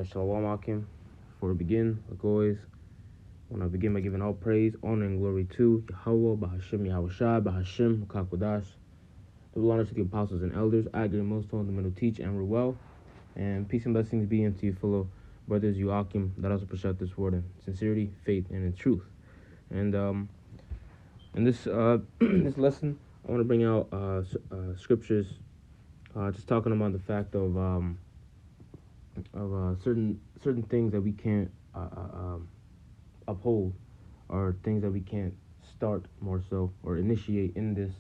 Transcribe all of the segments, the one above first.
Shalom Akim. Before we begin, like always, I want to begin by giving all praise, honor, and glory to Yahweh, Bahashim, Yahushai, Bahashim, Kakwadash. Double honor to the apostles and elders, I agree most on the middle teach and rule well. And peace and blessings be unto you, fellow brothers, you Akim, that also push out this word in sincerity, faith, and in truth. And in this this lesson, I want to bring out scriptures, just talking about the fact of certain things that we can't uphold, or things that we can't start more so or initiate in this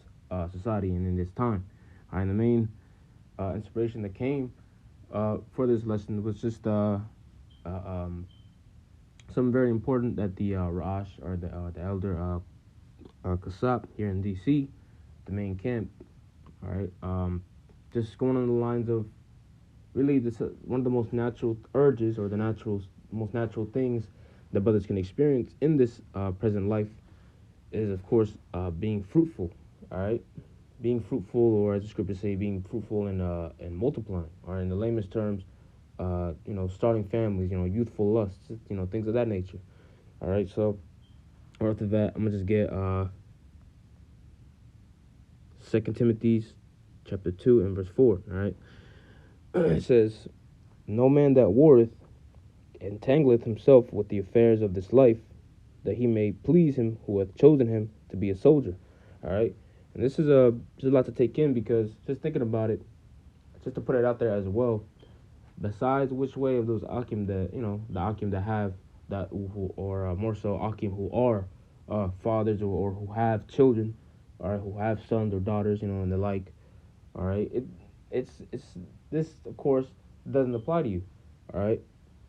society and in this time. And the main inspiration that came for this lesson was just something very important that the Ra'ash, or the elder Kasab here in D.C., the main camp, all right, just going on the lines of really this one of the most natural urges, or the most natural things that brothers can experience in this present life is, of course, being fruitful. All right, being fruitful, or as the scriptures say, being fruitful and multiplying, or in the lamest terms, starting families, youthful lusts, things of that nature. All right, so after that, I'm gonna just get 2 Timothy's chapter 2 and verse 4. All right, it says, "No man that warreth entangleth himself with the affairs of this life, that he may please him who hath chosen him to be a soldier." All right, and this is just a lot to take in, because just thinking about it, just to put it out there as well. Besides which way of those Akim that the Akim that have that who, or more so Akim who are fathers, or who have children, or who have sons or daughters, and the like. All right, it's this, of course, doesn't apply to you. All right,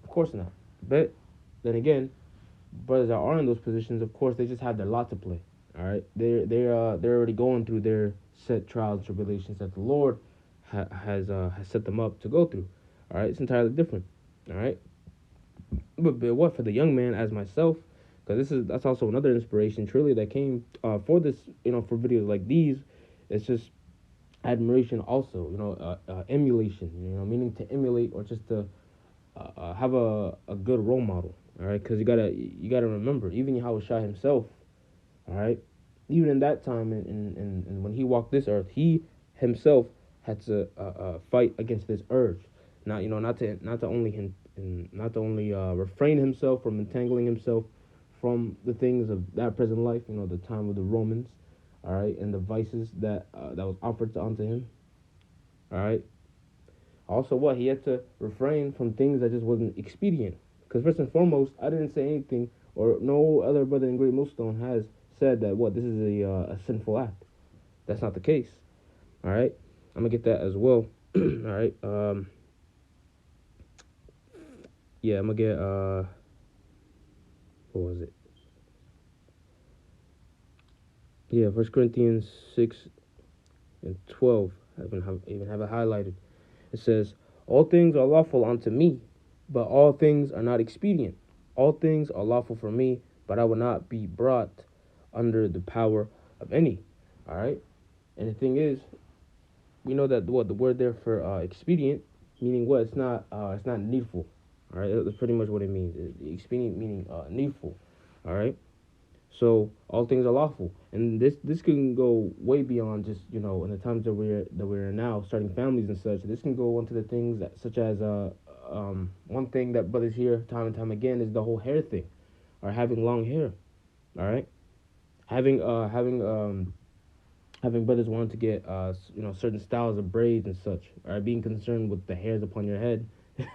of course not. But then again, brothers that are in those positions, of course, they just have their lot to play. All right, they're already going through their set trials and tribulations that the Lord has set them up to go through. All right, it's entirely different. All right, but what for the young man as myself, because that's also another inspiration truly that came for this, for videos like these. It's just admiration, also, emulation, meaning to emulate, or just to have a good role model. All right, because you gotta remember, even Yahushua himself, all right, even in that time, and when he walked this earth, he himself had to fight against this urge, not to only refrain himself from entangling himself from the things of that present life, the time of the Romans, all right, and the vices that was offered unto him, all right. Also, what he had to refrain from things that just wasn't expedient. Because first and foremost, I didn't say anything, or no other brother in Great Millstone has said that this is a sinful act. That's not the case. All right, I'm gonna get that as well. All right. Yeah, I'm gonna get what was it? Yeah, 1 Corinthians 6:12. I even have it highlighted. It says, "All things are lawful unto me, but all things are not expedient. All things are lawful for me, but I will not be brought under the power of any." All right. And the thing is, we know that the word there for expedient, meaning what? It's not needful. All right. That's pretty much what it means. Expedient meaning needful. All right. So all things are lawful, and this can go way beyond just in the times that we're in now, starting families and such. This can go into the things that, such as one thing that brothers hear time and time again is the whole hair thing, or having long hair. All right, having brothers wanting to get certain styles of braids and such, or being concerned with the hairs upon your head,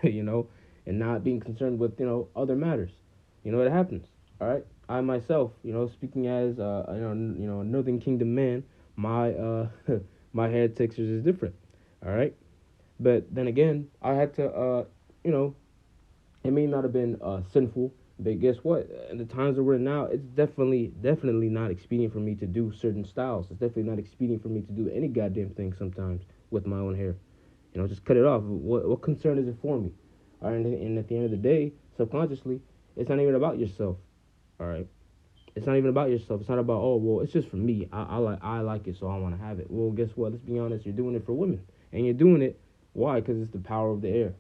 and not being concerned with other matters. It happens. All right, I myself, speaking as a Northern Kingdom man, my my hair textures is different. All right, but then again, I had to it may not have been sinful, but guess what? In the times that we're in now, it's definitely not expedient for me to do certain styles. It's definitely not expedient for me to do any goddamn thing sometimes with my own hair. Just cut it off. What concern is it for me? All right, and at the end of the day, subconsciously, it's not even about yourself. All right, it's not even about yourself. It's not about, oh well, it's just for me. I like it, so I want to have it. Well, guess what? Let's be honest. You're doing it for women, and you're doing it why? Because it's the power of the air.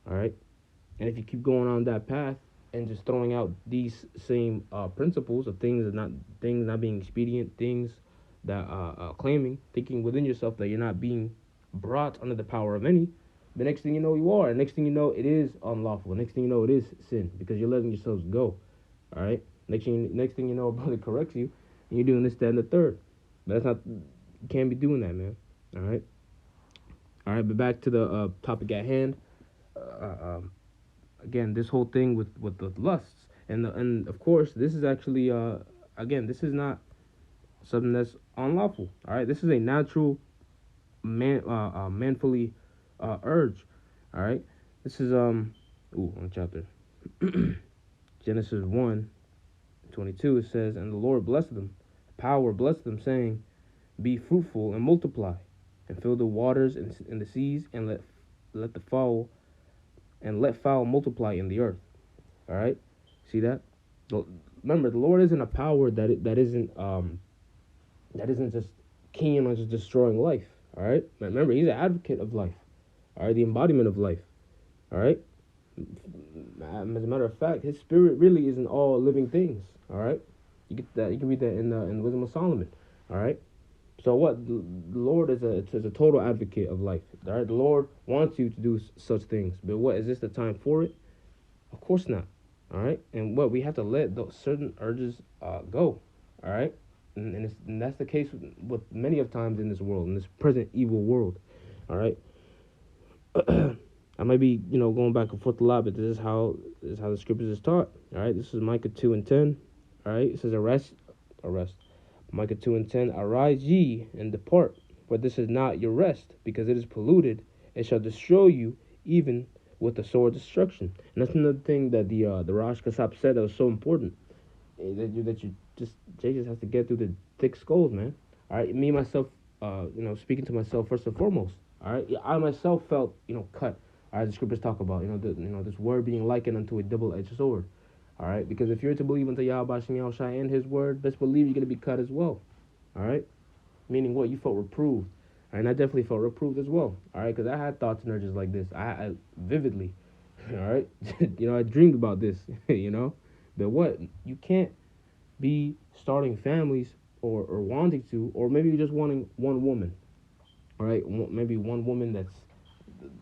All right. And if you keep going on that path and just throwing out these same principles of things not being expedient, things that claiming, thinking within yourself that you're not being brought under the power of any, the next thing you know you are. Next thing you know it is unlawful. Next thing you know it is sin because you're letting yourselves go. All right. Next thing you know, a brother corrects you, and you're doing this, that, and the third. But that's not. You can't be doing that, man. All right. All right. But back to the topic at hand. Again, this whole thing with the lusts, and of course, this is actually again, this is not something that's unlawful. All right. This is a natural manfully urge. All right. This is one chapter. Genesis 1:22. It says, and the Lord blessed them, power blessed them, saying, be fruitful and multiply, and fill the waters and the seas, and let the fowl and let fowl multiply in the earth. All right, see that? Remember, the Lord isn't a power that isn't just keen on just destroying life. All right, remember, He's an advocate of life. All right, the embodiment of life. All right. As a matter of fact, His spirit really is in all living things. All right, you get that. You can read that in Wisdom of Solomon. All right. So what? The Lord is a total advocate of life. All right, the Lord wants you to do such things, but what is this the time for it? Of course not. All right, and what we have to let those certain urges go. All right, and that's the case with many of times in this world, in this present evil world. All right, I might be going back and forth a lot, but this is how the scriptures is taught. All right, this is Micah 2:10. All right, it says arrest. Micah 2:10. Arise ye and depart, for this is not your rest, because it is polluted. It shall destroy you, even with the sword destruction. And that's another thing that the Rosh Kasab said that was so important. That you just Jay just has to get through the thick skulls, man. All right, me myself, speaking to myself first and foremost. All right, I myself felt cut. All right, the scriptures talk about this word being likened unto a double-edged sword. All right, because if you're to believe unto Yahweh Shem Yahushua and His word, best believe you're gonna be cut as well. All right, meaning what? You felt reproved. And I definitely felt reproved as well. All right, because I had thoughts and urges like this. I vividly, all right, I dreamed about this. But what? You can't be starting families or wanting to, or maybe you're just wanting one woman. All right, maybe one woman that's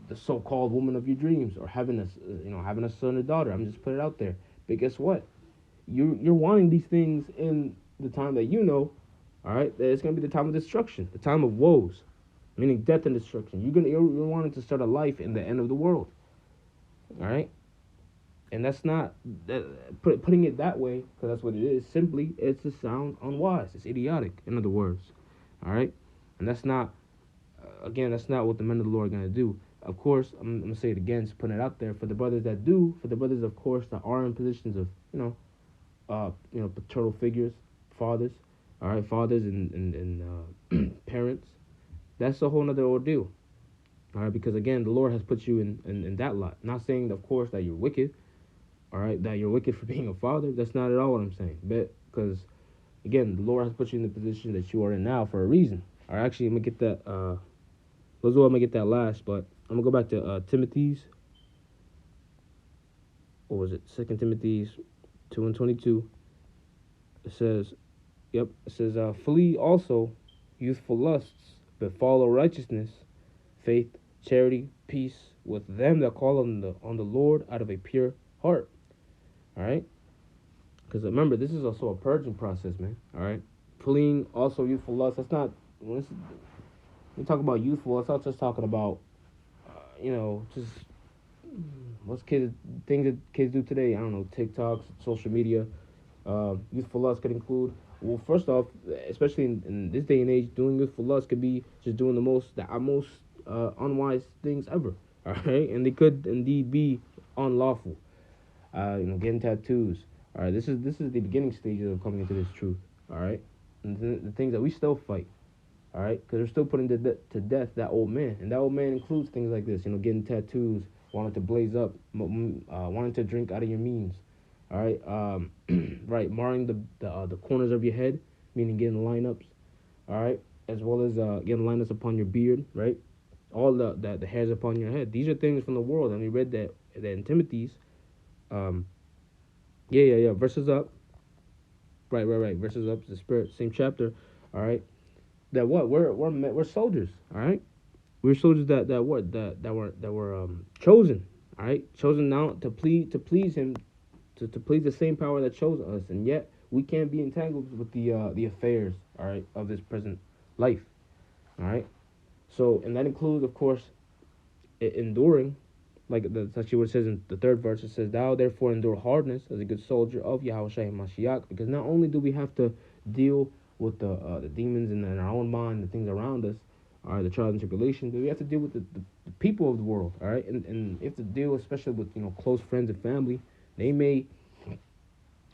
the so-called woman of your dreams, or having having a son or daughter. I'm just put it out there. But guess what? You're wanting these things in the time that all right, that it's gonna be the time of destruction, the time of woes, meaning death and destruction. You're wanting to start a life in the end of the world. All right, and that's not putting it that way, because that's what it is. Simply, it's to sound unwise. It's idiotic, in other words. All right, and that's not. Again, that's not what the men of the Lord are gonna do. Of course, I'm gonna say it again, just putting it out there for the brothers that do, for the brothers, of course, that are in positions of paternal figures, fathers, all right, fathers and parents. That's a whole nother ordeal, all right, because again, the Lord has put you in that lot. Not saying, of course, that you're wicked, all right, that you're wicked for being a father. That's not at all what I'm saying. But because again, the Lord has put you in the position that you are in now for a reason. All right, actually, I'm gonna get that. I'm gonna get that last, but I'm gonna go back to Timothy's. What was it? 2 Timothy's 2:22. It says, yep, it says, flee also youthful lusts, but follow righteousness, faith, charity, peace with them that call on the Lord out of a pure heart. All right, because remember, this is also a purging process, man. All right, fleeing also youthful lusts. That's not when we talk about youthful. It's not just talking about just what's things that kids do today. I don't know, TikToks, social media. Youthful lust could include, well, first off, especially in this day and age, doing youthful lust could be just doing the most unwise things ever. All right, and they could indeed be unlawful. Getting tattoos. All right, this is the beginning stages of coming into this truth. All right, and the things that we still fight. All right, because they're still putting to death that old man, and that old man includes things like this. Getting tattoos, wanting to blaze up, wanting to drink out of your means. All right, right, marring the corners of your head, meaning getting lineups. All right, as well as getting lineups upon your beard. Right, all the hairs upon your head. These are things from the world, and we read that then Timothy's, um, yeah, verses up, right, verses up, the spirit, same chapter, all right. That what we're soldiers, all right. We're soldiers that were chosen, all right, chosen now to please him, to please the same power that chose us, and yet we can't be entangled with the affairs, all right, of this present life, all right. So, and that includes, of course, enduring, like that's actually what it says in the third verse. It says, "Thou therefore endure hardness as a good soldier of Yahweh Shai Mashiach," because not only do we have to deal with the demons in our own mind, the things around us, all right, the trials and tribulations, but we have to deal with the people of the world, all right, and we have to deal especially with close friends and family. They may,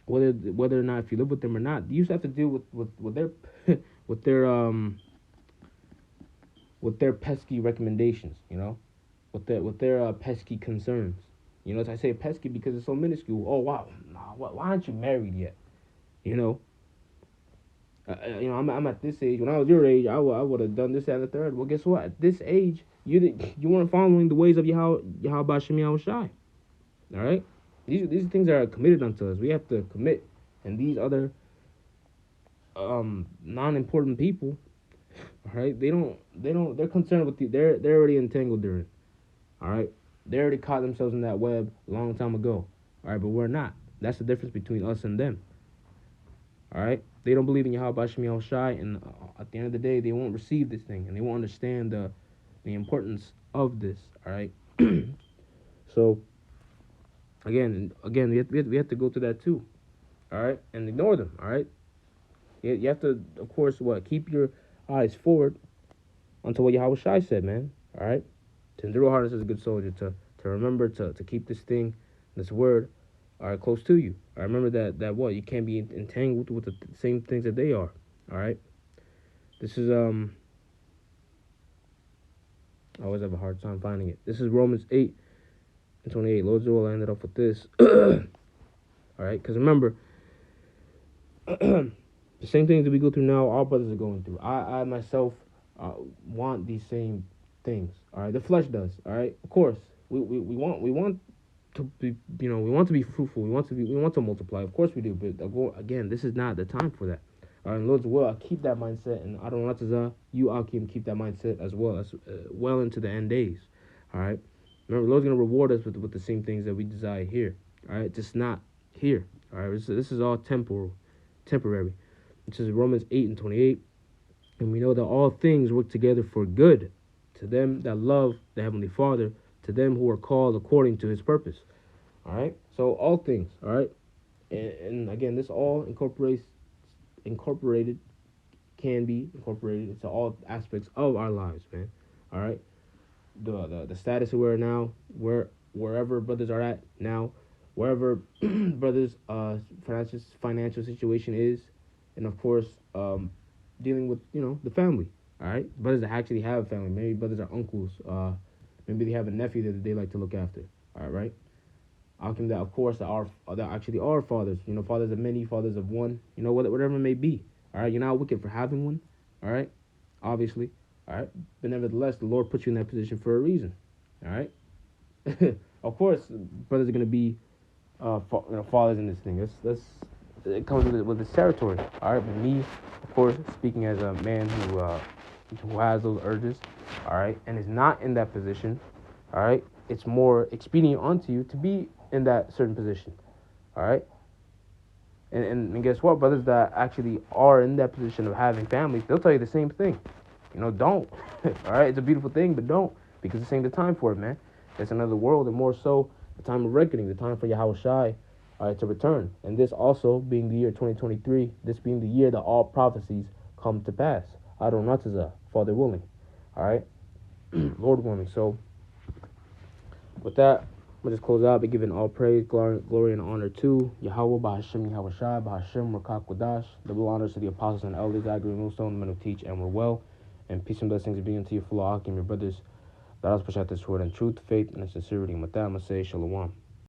whether or not, if you live with them or not, you just have to deal with their with their with their pesky recommendations, with their pesky concerns. I say pesky because it's so minuscule. Oh wow, nah, why aren't you married yet? You know, I'm at this age. When I was your age, I would have done this, that, and the third. Well, guess what? At this age, you weren't following the ways of Yahweh Bashem Yahweh Shai. All right, these things are committed unto us. We have to commit, and these other non-important people, all right, they're concerned with you. They're already entangled during. All right, they already caught themselves in that web a long time ago. All right, but we're not. That's the difference between us and them. All right, they don't believe in Yahweh Bashem Yahweh Shai, and at the end of the day, they won't receive this thing, and they won't understand the importance of this. All right, so again, we have to go through that too. All right, and ignore them. All right, you have to, of course, keep your eyes forward unto what Yahweh Shai said, man. All right, to endure hardness as a good soldier, to remember to keep this thing, this word, all right, close to you. I remember that what you can't be entangled with the same things that they are. All right, this is I always have a hard time finding it. This is Romans 8:28. Lord's will, I ended up with this. All right, because remember, the same things that we go through now, our brothers are going through. I myself want these same things. All right, the flesh does. All right, of course, we want to be, we want to be fruitful. We want to multiply. Of course we do. But again, this is not the time for that. All right, and Lord's will, I keep that mindset, and I don't want to you, Akim, keep that mindset as well as well into the end days. All right, remember, Lord's gonna reward us with the same things that we desire here. All right, just not here. All right, this is all temporary. This is Romans 8:28, and we know that all things work together for good to them that love the Heavenly Father, to them who are called according to His purpose. All right, so all things. All right, and again, this all incorporated can be incorporated into all aspects of our lives, man. All right, the status we're now, wherever brothers are at now, wherever brothers financial situation is, and of course dealing with the family. All right, brothers that actually have a family, maybe brothers are uncles, maybe they have a nephew that they like to look after. All right, how can that, of course, that actually are fathers, fathers of many, fathers of one, whatever it may be. All right, you're not wicked for having one. All right, obviously. All right, but nevertheless, the Lord put you in that position for a reason. All right, of course, brothers are gonna be fathers in this thing. That's it comes with this territory. All right, but me, of course, speaking as a man who has those urges, all right, and is not in that position, all right, it's more expedient unto you to be in that certain position, all right. And guess what, brothers that actually are in that position of having families, they'll tell you the same thing. Don't. All right, it's a beautiful thing, but don't, because this ain't the time for it, man. It's another world, and more so the time of reckoning, the time for Yahweh Shai, all right, to return. And this also being the year 2023, this being the year that all prophecies come to pass. Adon Ratazah, Father willing. All right, Lord willing. So with that, I'm going to just close out by giving all praise, glory, and honor to Yahweh, Bahashem, Yahweh Shai, Bahashem, Rakak Wadash. Double honors to the apostles and elders, I agree, millstone, men who teach and were well. And peace and blessings be unto you, full of Akim, your brothers. Let us push out this word in truth, faith, and sincerity. And with that, I'm going to say Shalom.